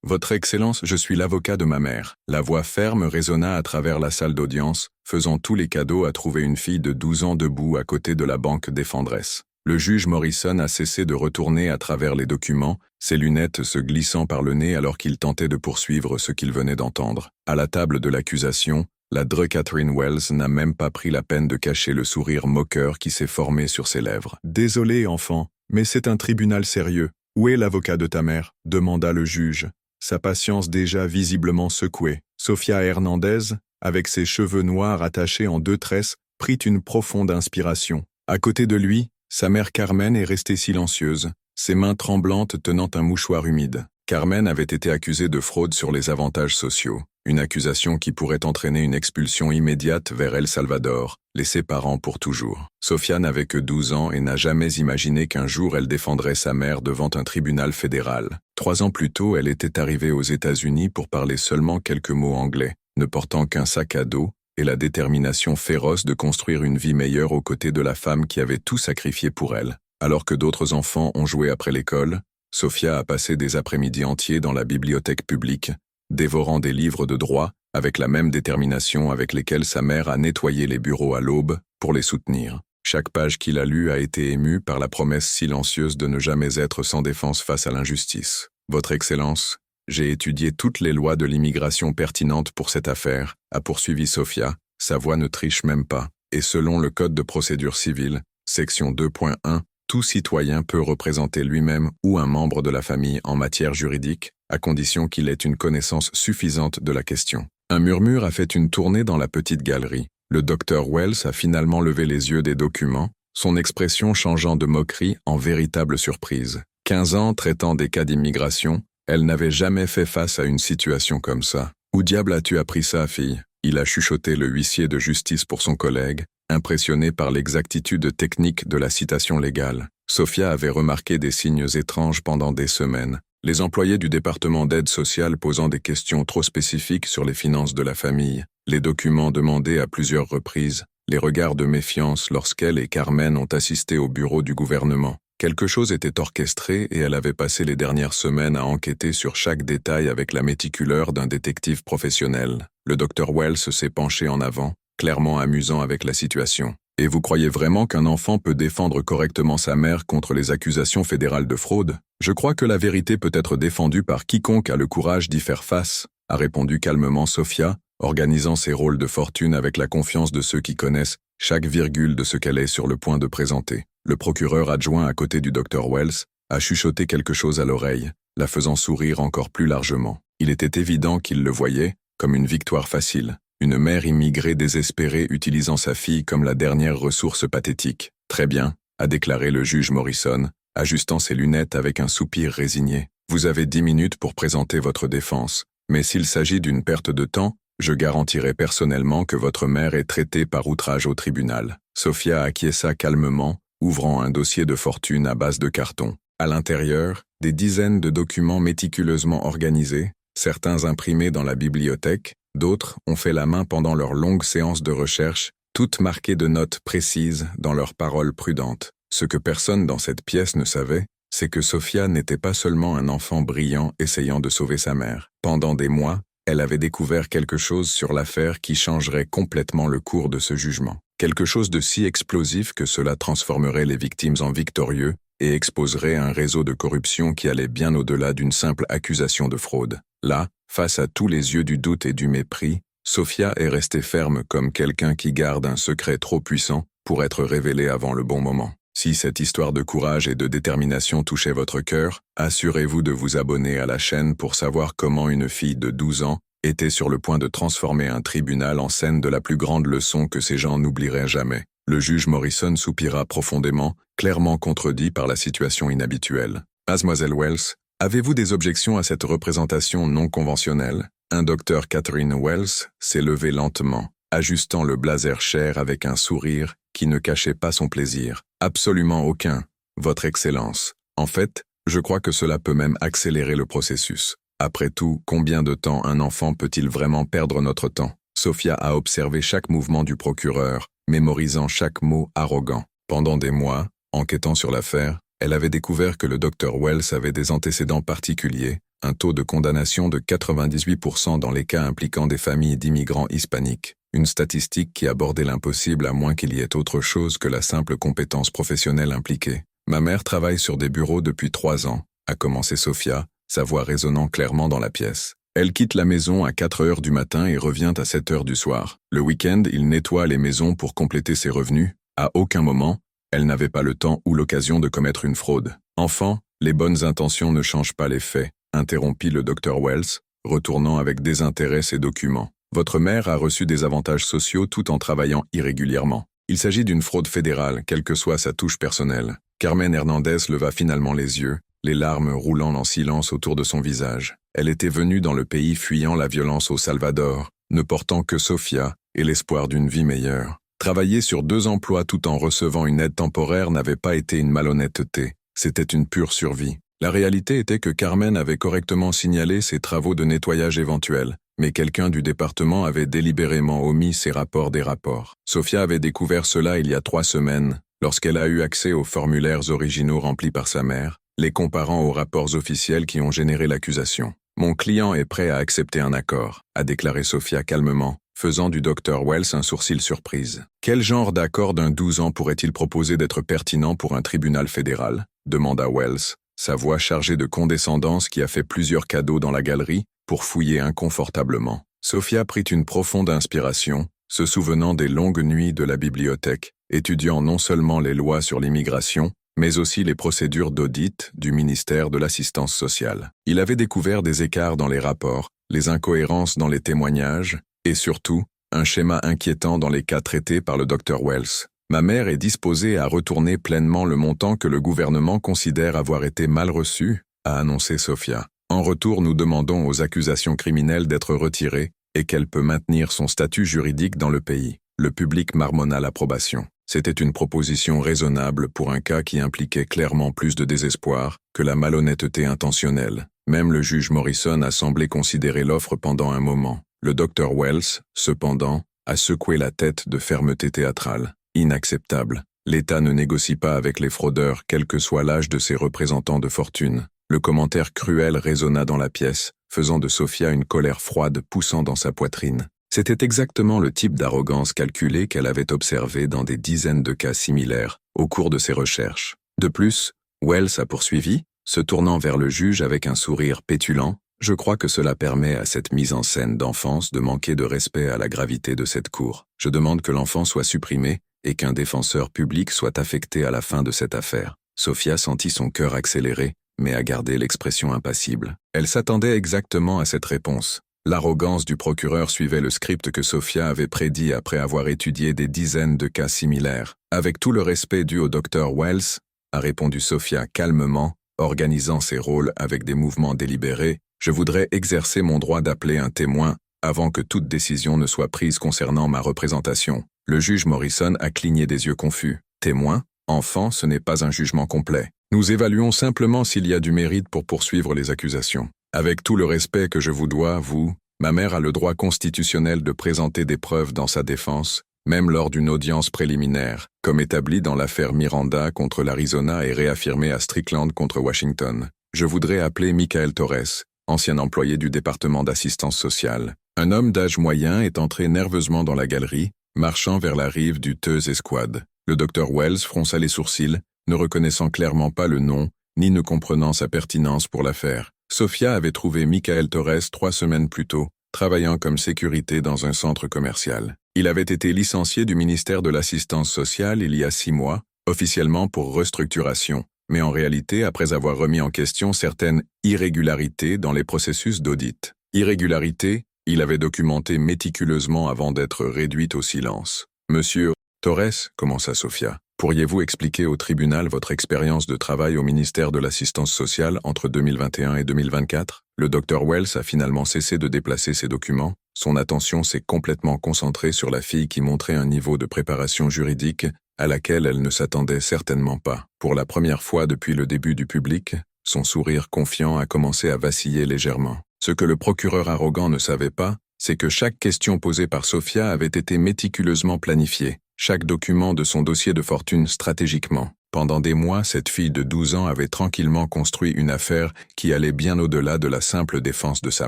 Votre Excellence, je suis l'avocat de ma mère. La voix ferme résonna à travers la salle d'audience, faisant tous les cadeaux à trouver une fille de 12 ans debout à côté de la banque défendresse. Le juge Morrison a cessé de retourner à travers les documents, ses lunettes se glissant par le nez alors qu'il tentait de poursuivre ce qu'il venait d'entendre. À la table de l'accusation, la Dre Catherine Wells n'a même pas pris la peine de cacher le sourire moqueur qui s'est formé sur ses lèvres. « Désolé, enfant, mais c'est un tribunal sérieux. Où est l'avocat de ta mère ?» demanda le juge, sa patience déjà visiblement secouée. Sofia Hernandez, avec ses cheveux noirs attachés en 2 tresses, prit une profonde inspiration. À côté de lui, sa mère Carmen est restée silencieuse, ses mains tremblantes tenant un mouchoir humide. Carmen avait été accusée de fraude sur les avantages sociaux, une accusation qui pourrait entraîner une expulsion immédiate vers El Salvador, les séparant pour toujours. Sofia n'avait que 12 ans et n'a jamais imaginé qu'un jour elle défendrait sa mère devant un tribunal fédéral. 3 ans plus tôt, elle était arrivée aux États-Unis pour parler seulement quelques mots anglais, ne portant qu'un sac à dos, et la détermination féroce de construire une vie meilleure aux côtés de la femme qui avait tout sacrifié pour elle. Alors que d'autres enfants ont joué après l'école, Sofia a passé des après-midi entiers dans la bibliothèque publique, dévorant des livres de droit avec la même détermination avec lesquels sa mère a nettoyé les bureaux à l'aube pour les soutenir. Chaque page qu'il a lue a été émue par la promesse silencieuse de ne jamais être sans défense face à l'injustice. Votre Excellence, j'ai étudié toutes les lois de l'immigration pertinentes pour cette affaire, a poursuivi Sofia, sa voix ne triche même pas, et selon le Code de procédure civile, section 2.1, tout citoyen peut représenter lui-même ou un membre de la famille en matière juridique, à condition qu'il ait une connaissance suffisante de la question. Un murmure a fait une tournée dans la petite galerie. Le docteur Wells a finalement levé les yeux des documents, son expression changeant de moquerie en véritable surprise. 15 ans traitant des cas d'immigration, elle n'avait jamais fait face à une situation comme ça. « Où diable as-tu appris ça, fille ?» Il a chuchoté le huissier de justice pour son collègue, impressionné par l'exactitude technique de la citation légale. Sofia avait remarqué des signes étranges pendant des semaines. Les employés du département d'aide sociale posant des questions trop spécifiques sur les finances de la famille, les documents demandés à plusieurs reprises, les regards de méfiance lorsqu'elle et Carmen ont assisté au bureau du gouvernement. Quelque chose était orchestré et elle avait passé les dernières semaines à enquêter sur chaque détail avec la méticuleur d'un détective professionnel. Le docteur Wells s'est penché en avant, clairement amusant avec la situation. « Et vous croyez vraiment qu'un enfant peut défendre correctement sa mère contre les accusations fédérales de fraude ? Je crois que la vérité peut être défendue par quiconque a le courage d'y faire face, » a répondu calmement Sofia, organisant ses rôles de fortune avec la confiance de ceux qui connaissent chaque virgule de ce qu'elle est sur le point de présenter. Le procureur adjoint à côté du docteur Wells a chuchoté quelque chose à l'oreille, la faisant sourire encore plus largement. Il était évident qu'il le voyait comme une victoire facile. Une mère immigrée désespérée utilisant sa fille comme la dernière ressource pathétique. « Très bien », a déclaré le juge Morrison, ajustant ses lunettes avec un soupir résigné. « Vous avez 10 minutes pour présenter votre défense, mais s'il s'agit d'une perte de temps, je garantirai personnellement que votre mère est traitée par outrage au tribunal. » Sofia acquiesça calmement, ouvrant un dossier de fortune à base de carton. À l'intérieur, des dizaines de documents méticuleusement organisés, certains imprimés dans la bibliothèque, d'autres ont fait la main pendant leur longue séance de recherche, toutes marquées de notes précises dans leurs paroles prudentes. Ce que personne dans cette pièce ne savait, c'est que Sofia n'était pas seulement un enfant brillant essayant de sauver sa mère. Pendant des mois, elle avait découvert quelque chose sur l'affaire qui changerait complètement le cours de ce jugement. Quelque chose de si explosif que cela transformerait les victimes en victorieux et exposerait un réseau de corruption qui allait bien au-delà d'une simple accusation de fraude. Là, face à tous les yeux du doute et du mépris, Sofia est restée ferme comme quelqu'un qui garde un secret trop puissant pour être révélé avant le bon moment. Si cette histoire de courage et de détermination touchait votre cœur, assurez-vous de vous abonner à la chaîne pour savoir comment une fille de 12 ans était sur le point de transformer un tribunal en scène de la plus grande leçon que ces gens n'oublieraient jamais. Le juge Morrison soupira profondément, clairement contredit par la situation inhabituelle. « Mademoiselle Wells, avez-vous des objections à cette représentation non conventionnelle ?» Un docteur Catherine Wells s'est levé lentement, ajustant le blazer cher avec un sourire qui ne cachait pas son plaisir. « Absolument aucun, Votre Excellence. En fait, je crois que cela peut même accélérer le processus. Après tout, combien de temps un enfant peut-il vraiment perdre notre temps ?» Sofia a observé chaque mouvement du procureur, mémorisant chaque mot arrogant. Pendant des mois, enquêtant sur l'affaire, elle avait découvert que le docteur Wells avait des antécédents particuliers, un taux de condamnation de 98% dans les cas impliquant des familles d'immigrants hispaniques, une statistique qui abordait l'impossible à moins qu'il y ait autre chose que la simple compétence professionnelle impliquée. Ma mère travaille sur des bureaux depuis 3 ans, a commencé Sofia, sa voix résonnant clairement dans la pièce. Elle quitte la maison à 4 heures du matin et revient à 7 heures du soir. Le week-end, il nettoie les maisons pour compléter ses revenus. À aucun moment, elle n'avait pas le temps ou l'occasion de commettre une fraude. Enfant, les bonnes intentions ne changent pas les faits, interrompit le Dr Wells, retournant avec désintérêt ses documents. Votre mère a reçu des avantages sociaux tout en travaillant irrégulièrement. Il s'agit d'une fraude fédérale, quelle que soit sa touche personnelle. Carmen Hernandez leva finalement les yeux, les larmes roulant en silence autour de son visage. Elle était venue dans le pays fuyant la violence au Salvador, ne portant que Sofia et l'espoir d'une vie meilleure. Travailler sur 2 emplois tout en recevant une aide temporaire n'avait pas été une malhonnêteté, c'était une pure survie. La réalité était que Carmen avait correctement signalé ses travaux de nettoyage éventuels, mais quelqu'un du département avait délibérément omis ses rapports des rapports. Sofia avait découvert cela il y a 3 semaines, lorsqu'elle a eu accès aux formulaires originaux remplis par sa mère, les comparant aux rapports officiels qui ont généré l'accusation. Mon client est prêt à accepter un accord, a déclaré Sofia calmement, faisant du Dr Wells un sourcil surprise. Quel genre d'accord d'un 12 ans pourrait-il proposer d'être pertinent pour un tribunal fédéral? Demanda Wells, sa voix chargée de condescendance qui a fait plusieurs cadeaux dans la galerie pour fouiller inconfortablement. Sofia prit une profonde inspiration, se souvenant des longues nuits de la bibliothèque, étudiant non seulement les lois sur l'immigration, mais aussi les procédures d'audit du ministère de l'Assistance sociale. Il avait découvert des écarts dans les rapports, les incohérences dans les témoignages, et surtout, un schéma inquiétant dans les cas traités par le Dr Wells. Ma mère est disposée à retourner pleinement le montant que le gouvernement considère avoir été mal reçu, a annoncé Sofia. En retour, nous demandons aux accusations criminelles d'être retirées et qu'elle peut maintenir son statut juridique dans le pays. Le public marmonna l'approbation. C'était une proposition raisonnable pour un cas qui impliquait clairement plus de désespoir que la malhonnêteté intentionnelle. Même le juge Morrison a semblé considérer l'offre pendant un moment. Le Dr Wells, cependant, a secoué la tête de fermeté théâtrale. Inacceptable. L'État ne négocie pas avec les fraudeurs, quel que soit l'âge de ses représentants de fortune. Le commentaire cruel résonna dans la pièce, faisant de Sofia une colère froide poussant dans sa poitrine. C'était exactement le type d'arrogance calculée qu'elle avait observé dans des dizaines de cas similaires au cours de ses recherches. De plus, Wells a poursuivi, se tournant vers le juge avec un sourire pétulant. Je crois que cela permet à cette mise en scène d'enfance de manquer de respect à la gravité de cette cour. Je demande que l'enfant soit supprimé et qu'un défenseur public soit affecté à la fin de cette affaire. Sofia sentit son cœur accélérer, mais a gardé l'expression impassible. Elle s'attendait exactement à cette réponse. L'arrogance du procureur suivait le script que Sofia avait prédit après avoir étudié des dizaines de cas similaires. Avec tout le respect dû au Dr Wells, a répondu Sofia calmement, organisant ses rôles avec des mouvements délibérés, je voudrais exercer mon droit d'appeler un témoin avant que toute décision ne soit prise concernant ma représentation. Le juge Morrison a cligné des yeux confus. Témoin? Enfant, ce n'est pas un jugement complet. Nous évaluons simplement s'il y a du mérite pour poursuivre les accusations. Avec tout le respect que je vous dois, vous, ma mère a le droit constitutionnel de présenter des preuves dans sa défense, même lors d'une audience préliminaire, comme établi dans l'affaire Miranda contre l'Arizona et réaffirmé à Strickland contre Washington. Je voudrais appeler Michael Torres, ancien employé du département d'assistance sociale. Un homme d'âge moyen est entré nerveusement dans la galerie, marchant vers la rive du Teuse Esquad. Le Dr Wells fronça les sourcils, ne reconnaissant clairement pas le nom, ni ne comprenant sa pertinence pour l'affaire. Sofia avait trouvé Michael Torres 3 semaines plus tôt, travaillant comme sécurité dans un centre commercial. Il avait été licencié du ministère de l'Assistance sociale il y a 6 mois, officiellement pour restructuration, mais en réalité après avoir remis en question certaines irrégularités dans les processus d'audit. Irrégularités, il avait documenté méticuleusement avant d'être réduit au silence. Monsieur Torres, commença Sofia, pourriez-vous expliquer au tribunal votre expérience de travail au ministère de l'Assistance sociale entre 2021 et 2024 ? Le Dr Wells a finalement cessé de déplacer ses documents. Son attention s'est complètement concentrée sur la fille qui montrait un niveau de préparation juridique à laquelle elle ne s'attendait certainement pas. Pour la première fois depuis le début du public, son sourire confiant a commencé à vaciller légèrement. Ce que le procureur arrogant ne savait pas, c'est que chaque question posée par Sofia avait été méticuleusement planifiée, chaque document de son dossier de fortune stratégiquement Pendant des mois, cette fille de 12 ans avait tranquillement construit une affaire qui allait bien au-delà de la simple défense de sa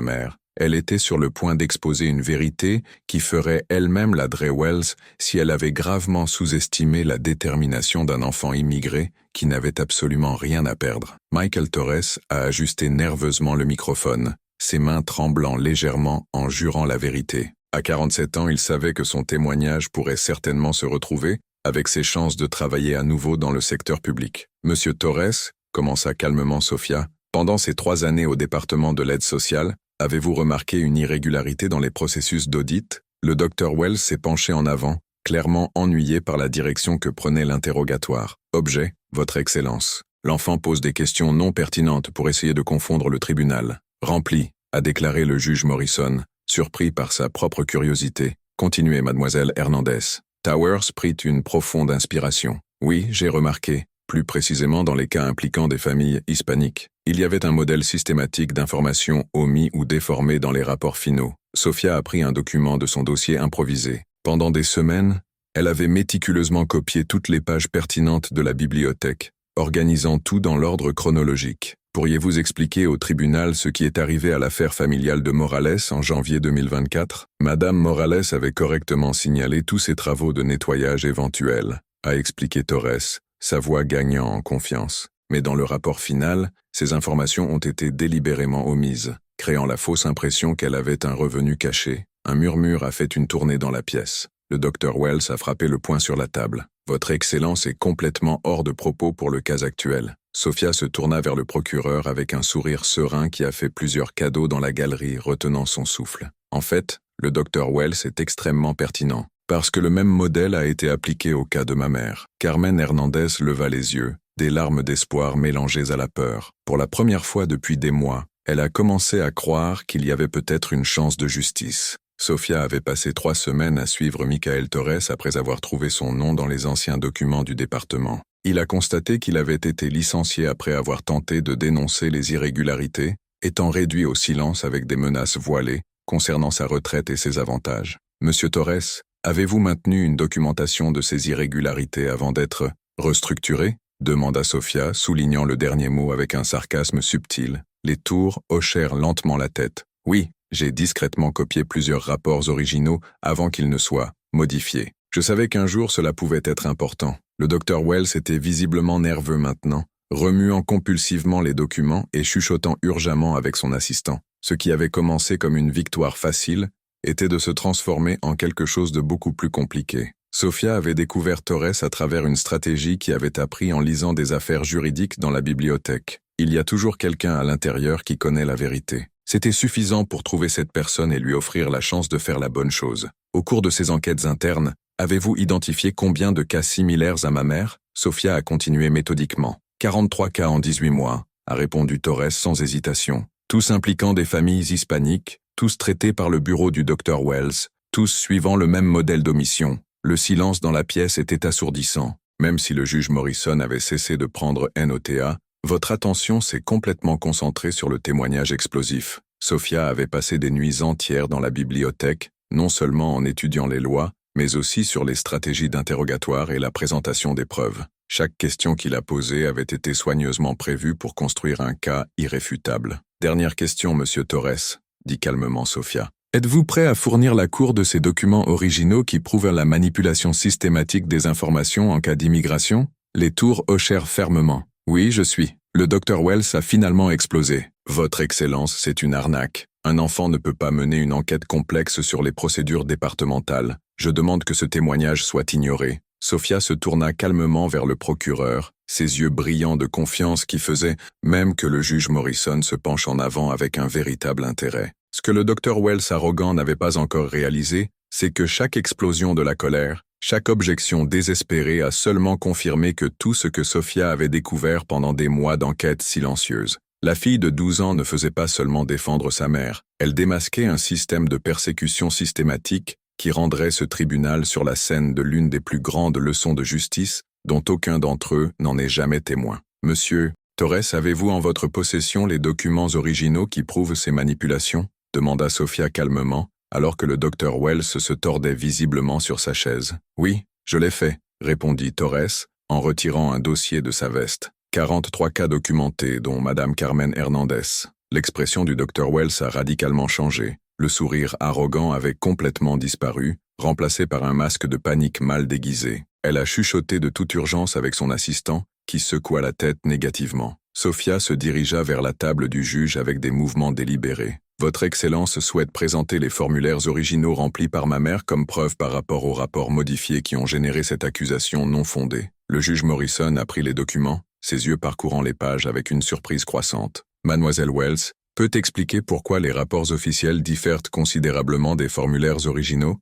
mère. Elle était sur le point d'exposer une vérité qui ferait elle-même la Dre Wells si elle avait gravement sous-estimé la détermination d'un enfant immigré qui n'avait absolument rien à perdre. Michael Torres a ajusté nerveusement le microphone, ses mains tremblant légèrement en jurant la vérité. À 47 ans, il savait que son témoignage pourrait certainement se retrouver, avec ses chances de travailler à nouveau dans le secteur public. Monsieur Torres, commença calmement Sophia, pendant ces 3 années au département de l'aide sociale, avez-vous remarqué une irrégularité dans les processus d'audit? Le Dr Wells s'est penché en avant, clairement ennuyé par la direction que prenait l'interrogatoire. Objet, Votre Excellence. L'enfant pose des questions non pertinentes pour essayer de confondre le tribunal. Rempli, a déclaré le juge Morrison, surpris par sa propre curiosité. Continuez, mademoiselle Hernandez. Towers prit une profonde inspiration. Oui, j'ai remarqué, plus précisément dans les cas impliquant des familles hispaniques. Il y avait un modèle systématique d'informations omis ou déformées dans les rapports finaux. Sophia a pris un document de son dossier improvisé. Pendant des semaines, elle avait méticuleusement copié toutes les pages pertinentes de la bibliothèque, organisant tout dans l'ordre chronologique. Pourriez-vous expliquer au tribunal ce qui est arrivé à l'affaire familiale de Morales en janvier 2024? Madame Morales avait correctement signalé tous ses travaux de nettoyage éventuels, a expliqué Torres, sa voix gagnant en confiance. Mais dans le rapport final, ces informations ont été délibérément omises, créant la fausse impression qu'elle avait un revenu caché. Un murmure a fait une tournée dans la pièce. Le Dr Wells a frappé le poing sur la table. Votre Excellence est complètement hors de propos pour le cas actuel. Sophia se tourna vers le procureur avec un sourire serein qui a fait plusieurs cadeaux dans la galerie, retenant son souffle. En fait, le Dr Wells est extrêmement pertinent, parce que le même modèle a été appliqué au cas de ma mère. Carmen Hernandez leva les yeux, des larmes d'espoir mélangées à la peur. Pour la première fois depuis des mois, elle a commencé à croire qu'il y avait peut-être une chance de justice. Sophia avait passé 3 semaines à suivre Michael Torres après avoir trouvé son nom dans les anciens documents du département. Il a constaté qu'il avait été licencié après avoir tenté de dénoncer les irrégularités, étant réduit au silence avec des menaces voilées concernant sa retraite et ses avantages. Monsieur Torres, avez-vous maintenu une documentation de ces irrégularités avant d'être restructuré? Demanda Sophia, soulignant le dernier mot avec un sarcasme subtil. Les tours hochèrent lentement la tête. Oui, j'ai discrètement copié plusieurs rapports originaux avant qu'ils ne soient modifiés. Je savais qu'un jour cela pouvait être important. Le Dr Wells était visiblement nerveux maintenant, remuant compulsivement les documents et chuchotant urgemment avec son assistant. Ce qui avait commencé comme une victoire facile était de se transformer en quelque chose de beaucoup plus compliqué. Sophia avait découvert Torres à travers une stratégie qui avait appris en lisant des affaires juridiques dans la bibliothèque. Il y a toujours quelqu'un à l'intérieur qui connaît la vérité. C'était suffisant pour trouver cette personne et lui offrir la chance de faire la bonne chose. Au cours de ces enquêtes internes, avez-vous identifié combien de cas similaires à ma mère? Sophia a continué méthodiquement. 43 cas en 18 mois, a répondu Torres sans hésitation. Tous impliquant des familles hispaniques, tous traités par le bureau du Dr Wells, tous suivant le même modèle d'omission. Le silence dans la pièce était assourdissant. Même si le juge Morrison avait cessé de prendre NOTA, votre attention s'est complètement concentrée sur le témoignage explosif. Sophia avait passé des nuits entières dans la bibliothèque, non seulement en étudiant les lois, mais aussi sur les stratégies d'interrogatoire et la présentation des preuves. Chaque question qu'il a posée avait été soigneusement prévue pour construire un cas irréfutable. Dernière question, monsieur Torres, dit calmement Sophia. Êtes-vous prêt à fournir la Cour de ces documents originaux qui prouvent la manipulation systématique des informations en cas d'immigration? Les tours hochèrent fermement. Oui, je suis. Le Dr Wells a finalement explosé. Votre Excellence, c'est une arnaque. Un enfant ne peut pas mener une enquête complexe sur les procédures départementales. Je demande que ce témoignage soit ignoré. Sophia se tourna calmement vers le procureur, ses yeux brillants de confiance qui faisaient même que le juge Morrison se penche en avant avec un véritable intérêt. Ce que le Dr Wells arrogant n'avait pas encore réalisé, c'est que chaque explosion de la colère, chaque objection désespérée a seulement confirmé que tout ce que Sophia avait découvert pendant des mois d'enquête silencieuse. La fille de 12 ans ne faisait pas seulement défendre sa mère, elle démasquait un système de persécution systématique qui rendrait ce tribunal sur la scène de l'une des plus grandes leçons de justice dont aucun d'entre eux n'en est jamais témoin. Monsieur Torres, avez-vous en votre possession les documents originaux qui prouvent ces manipulations? Demanda Sophia calmement, alors que le Dr Wells se tordait visiblement sur sa chaise. Oui, je l'ai fait, répondit Torres, en retirant un dossier de sa veste. 43 cas documentés, dont Madame Carmen Hernandez. L'expression du Dr Wells a radicalement changé. Le sourire arrogant avait complètement disparu, remplacé par un masque de panique mal déguisé. Elle a chuchoté de toute urgence avec son assistant, qui secoua la tête négativement. Sophia se dirigea vers la table du juge avec des mouvements délibérés. « Votre Excellence souhaite présenter les formulaires originaux remplis par ma mère comme preuve par rapport aux rapports modifiés qui ont généré cette accusation non fondée. » Le juge Morrison a pris les documents, ses yeux parcourant les pages avec une surprise croissante. « Mademoiselle Wells, peut expliquer pourquoi les rapports officiels diffèrent considérablement des formulaires originaux?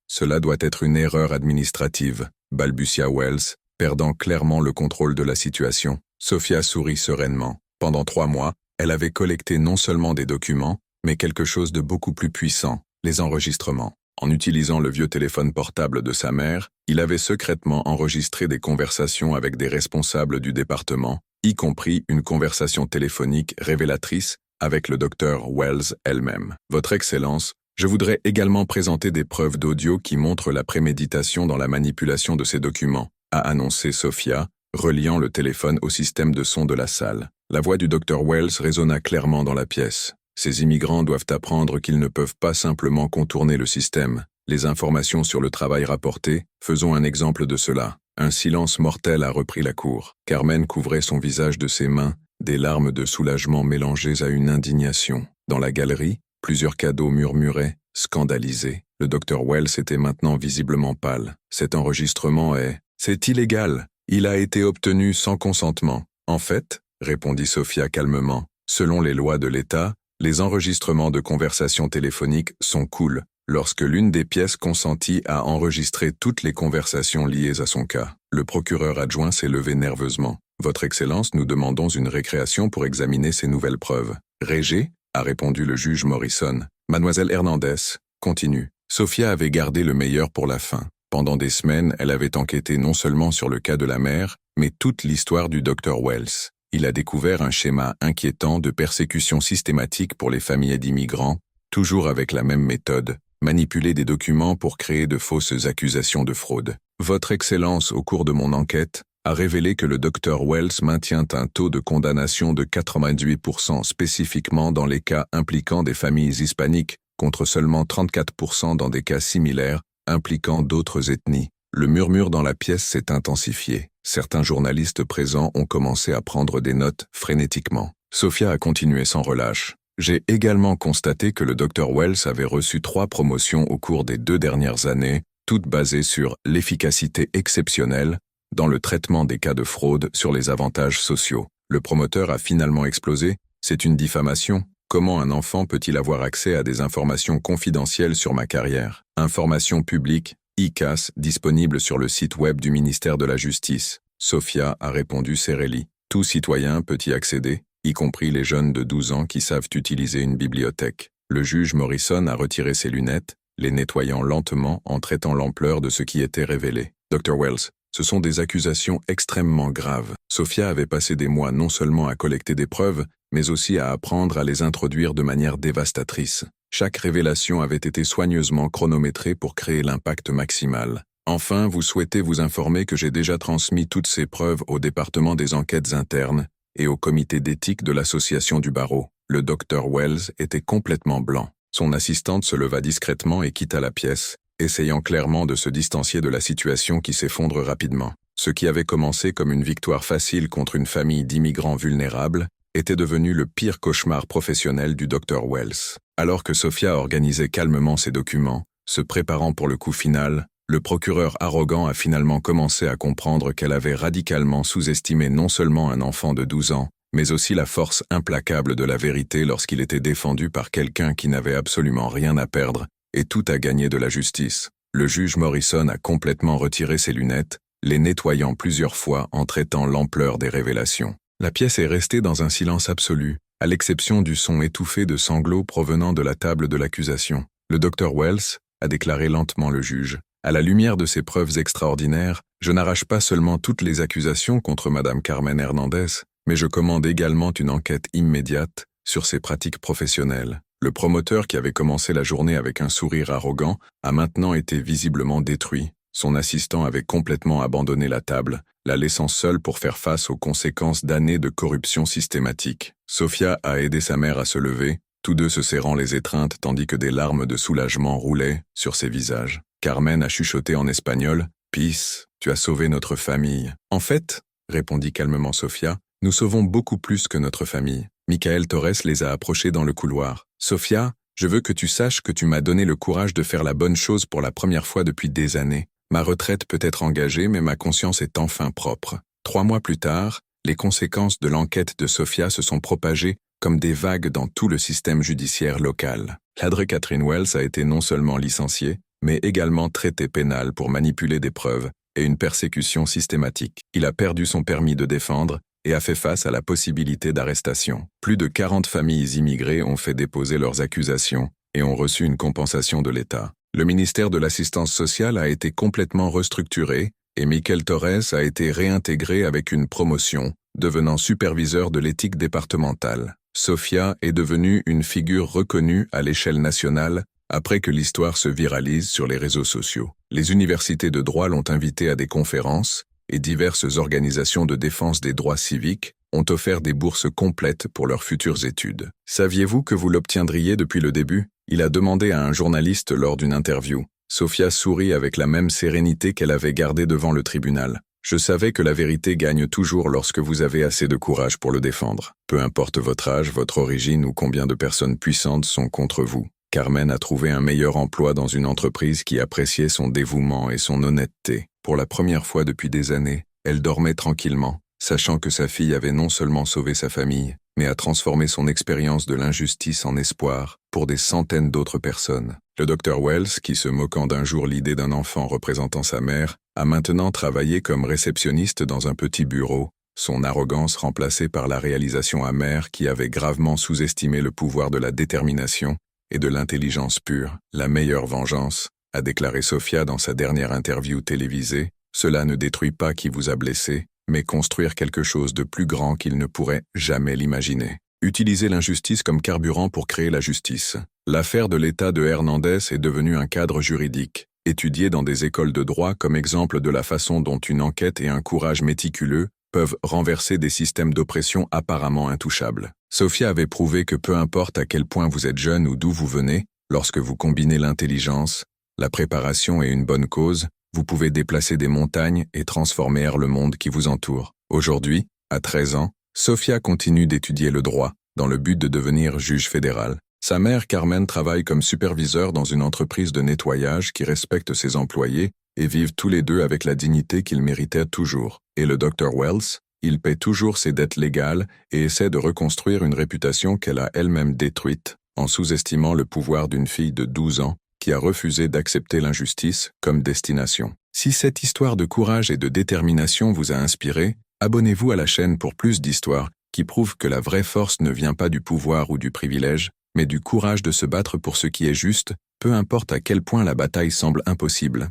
Cela doit être une erreur administrative, » balbutia Wells, perdant clairement le contrôle de la situation. Sophia sourit sereinement. Pendant 3 mois, elle avait collecté non seulement des documents, mais quelque chose de beaucoup plus puissant, les enregistrements. En utilisant le vieux téléphone portable de sa mère, il avait secrètement enregistré des conversations avec des responsables du département, y compris une conversation téléphonique révélatrice avec le docteur Wells elle-même. « Votre Excellence, je voudrais également présenter des preuves d'audio qui montrent la préméditation dans la manipulation de ces documents », a annoncé Sophia, reliant le téléphone au système de son de la salle. La voix du Dr Wells résonna clairement dans la pièce. Ces immigrants doivent apprendre qu'ils ne peuvent pas simplement contourner le système. Les informations sur le travail rapporté, faisons un exemple de cela. Un silence mortel a repris la cour. Carmen couvrait son visage de ses mains, des larmes de soulagement mélangées à une indignation. Dans la galerie, plusieurs cadeaux murmuraient, scandalisés. Le Dr Wells était maintenant visiblement pâle. Cet enregistrement c'est illégal. Il a été obtenu sans consentement. En fait, répondit Sophia calmement, selon les lois de l'État, les enregistrements de conversations téléphoniques sont cool lorsque l'une des pièces consentit à enregistrer toutes les conversations liées à son cas. Le procureur adjoint s'est levé nerveusement. « Votre Excellence, nous demandons une récréation pour examiner ces nouvelles preuves. »« Régé » a répondu le juge Morrison. « Mademoiselle Hernandez, continue. » Sophia avait gardé le meilleur pour la fin. Pendant des semaines, elle avait enquêté non seulement sur le cas de la mère, mais toute l'histoire du Dr Wells. Il a découvert un schéma inquiétant de persécution systématique pour les familles d'immigrants, toujours avec la même méthode, manipuler des documents pour créer de fausses accusations de fraude. Votre Excellence, au cours de mon enquête, a révélé que le Dr Wells maintient un taux de condamnation de 98% spécifiquement dans les cas impliquant des familles hispaniques, contre seulement 34% dans des cas similaires, impliquant d'autres ethnies. Le murmure dans la pièce s'est intensifié. Certains journalistes présents ont commencé à prendre des notes frénétiquement. Sophia a continué sans relâche. J'ai également constaté que le Dr Wells avait reçu 3 promotions au cours des 2 dernières années, toutes basées sur l'efficacité exceptionnelle dans le traitement des cas de fraude sur les avantages sociaux. Le promoteur a finalement explosé. C'est une diffamation. Comment un enfant peut-il avoir accès à des informations confidentielles sur ma carrière? Informations publiques, ICAS, disponibles sur le site web du ministère de la Justice. Sophia a répondu Cerelli. Tout citoyen peut y accéder, y compris les jeunes de 12 ans qui savent utiliser une bibliothèque. Le juge Morrison a retiré ses lunettes, les nettoyant lentement en traitant l'ampleur de ce qui était révélé. Dr Wells, ce sont des accusations extrêmement graves. Sophia avait passé des mois non seulement à collecter des preuves, mais aussi à apprendre à les introduire de manière dévastatrice. Chaque révélation avait été soigneusement chronométrée pour créer l'impact maximal. Enfin, vous souhaitez vous informer que j'ai déjà transmis toutes ces preuves au département des enquêtes internes et au comité d'éthique de l'association du barreau. Le Dr Wells était complètement blanc. Son assistante se leva discrètement et quitta la pièce, essayant clairement de se distancier de la situation qui s'effondre rapidement. Ce qui avait commencé comme une victoire facile contre une famille d'immigrants vulnérables était devenu le pire cauchemar professionnel du Dr Wells. Alors que Sophia organisait calmement ses documents, se préparant pour le coup final, le procureur arrogant a finalement commencé à comprendre qu'elle avait radicalement sous-estimé non seulement un enfant de 12 ans, mais aussi la force implacable de la vérité lorsqu'il était défendu par quelqu'un qui n'avait absolument rien à perdre et tout à gagner de la justice. Le juge Morrison a complètement retiré ses lunettes, les nettoyant plusieurs fois en traitant l'ampleur des révélations. La pièce est restée dans un silence absolu, à l'exception du son étouffé de sanglots provenant de la table de l'accusation. Le Dr Wells, a déclaré lentement le juge, à la lumière de ces preuves extraordinaires, je n'arrache pas seulement toutes les accusations contre Madame Carmen Hernandez, mais je commande également une enquête immédiate sur ses pratiques professionnelles. Le promoteur qui avait commencé la journée avec un sourire arrogant a maintenant été visiblement détruit. Son assistant avait complètement abandonné la table, la laissant seule pour faire face aux conséquences d'années de corruption systématique. Sofia a aidé sa mère à se lever, tous deux se serrant les étreintes tandis que des larmes de soulagement roulaient sur ses visages. Carmen a chuchoté en espagnol « Peace, tu as sauvé notre famille. » « En fait, » répondit calmement Sofia, « nous sauvons beaucoup plus que notre famille. » Michael Torres les a approchés dans le couloir. « Sofia, je veux que tu saches que tu m'as donné le courage de faire la bonne chose pour la première fois depuis des années. Ma retraite peut être engagée, mais ma conscience est enfin propre. » 3 mois plus tard, les conséquences de l'enquête de Sofia se sont propagées comme des vagues dans tout le système judiciaire local. L'Adre Catherine Wells a été non seulement licenciée, mais également traité pénal pour manipuler des preuves et une persécution systématique. Il a perdu son permis de défendre et a fait face à la possibilité d'arrestation. Plus de 40 familles immigrées ont fait déposer leurs accusations et ont reçu une compensation de l'État. Le ministère de l'Assistance sociale a été complètement restructuré et Michael Torres a été réintégré avec une promotion, devenant superviseur de l'éthique départementale. Sofia est devenue une figure reconnue à l'échelle nationale après que l'histoire se viralise sur les réseaux sociaux. Les universités de droit l'ont invitée à des conférences et diverses organisations de défense des droits civiques ont offert des bourses complètes pour leurs futures études. Saviez-vous que vous l'obtiendriez depuis le début? Il a demandé à un journaliste lors d'une interview. Sofia sourit avec la même sérénité qu'elle avait gardée devant le tribunal. Je savais que la vérité gagne toujours lorsque vous avez assez de courage pour le défendre. Peu importe votre âge, votre origine ou combien de personnes puissantes sont contre vous. Carmen a trouvé un meilleur emploi dans une entreprise qui appréciait son dévouement et son honnêteté. Pour la première fois depuis des années, elle dormait tranquillement, sachant que sa fille avait non seulement sauvé sa famille, mais a transformé son expérience de l'injustice en espoir pour des centaines d'autres personnes. Le Dr Wells, qui se moquant d'un jour l'idée d'un enfant représentant sa mère, a maintenant travaillé comme réceptionniste dans un petit bureau, son arrogance remplacée par la réalisation amère qui avait gravement sous-estimé le pouvoir de la détermination et de l'intelligence pure. La meilleure vengeance, a déclaré Sofia dans sa dernière interview télévisée, cela ne détruit pas qui vous a blessé, mais construire quelque chose de plus grand qu'il ne pourrait jamais l'imaginer. Utiliser l'injustice comme carburant pour créer la justice. L'affaire de l'État de Hernandez est devenue un cadre juridique, étudié dans des écoles de droit comme exemple de la façon dont une enquête et un courage méticuleux peuvent renverser des systèmes d'oppression apparemment intouchables. Sofia avait prouvé que peu importe à quel point vous êtes jeune ou d'où vous venez, lorsque vous combinez l'intelligence, la préparation et une bonne cause, vous pouvez déplacer des montagnes et transformer le monde qui vous entoure. Aujourd'hui, à 13 ans, Sofia continue d'étudier le droit, dans le but de devenir juge fédéral. Sa mère Carmen travaille comme superviseur dans une entreprise de nettoyage qui respecte ses employés et vivent tous les deux avec la dignité qu'ils méritaient toujours. Et le Dr Wells, il paie toujours ses dettes légales et essaie de reconstruire une réputation qu'elle a elle-même détruite, en sous-estimant le pouvoir d'une fille de 12 ans qui a refusé d'accepter l'injustice comme destination. Si cette histoire de courage et de détermination vous a inspiré, abonnez-vous à la chaîne pour plus d'histoires qui prouvent que la vraie force ne vient pas du pouvoir ou du privilège, mais du courage de se battre pour ce qui est juste, peu importe à quel point la bataille semble impossible.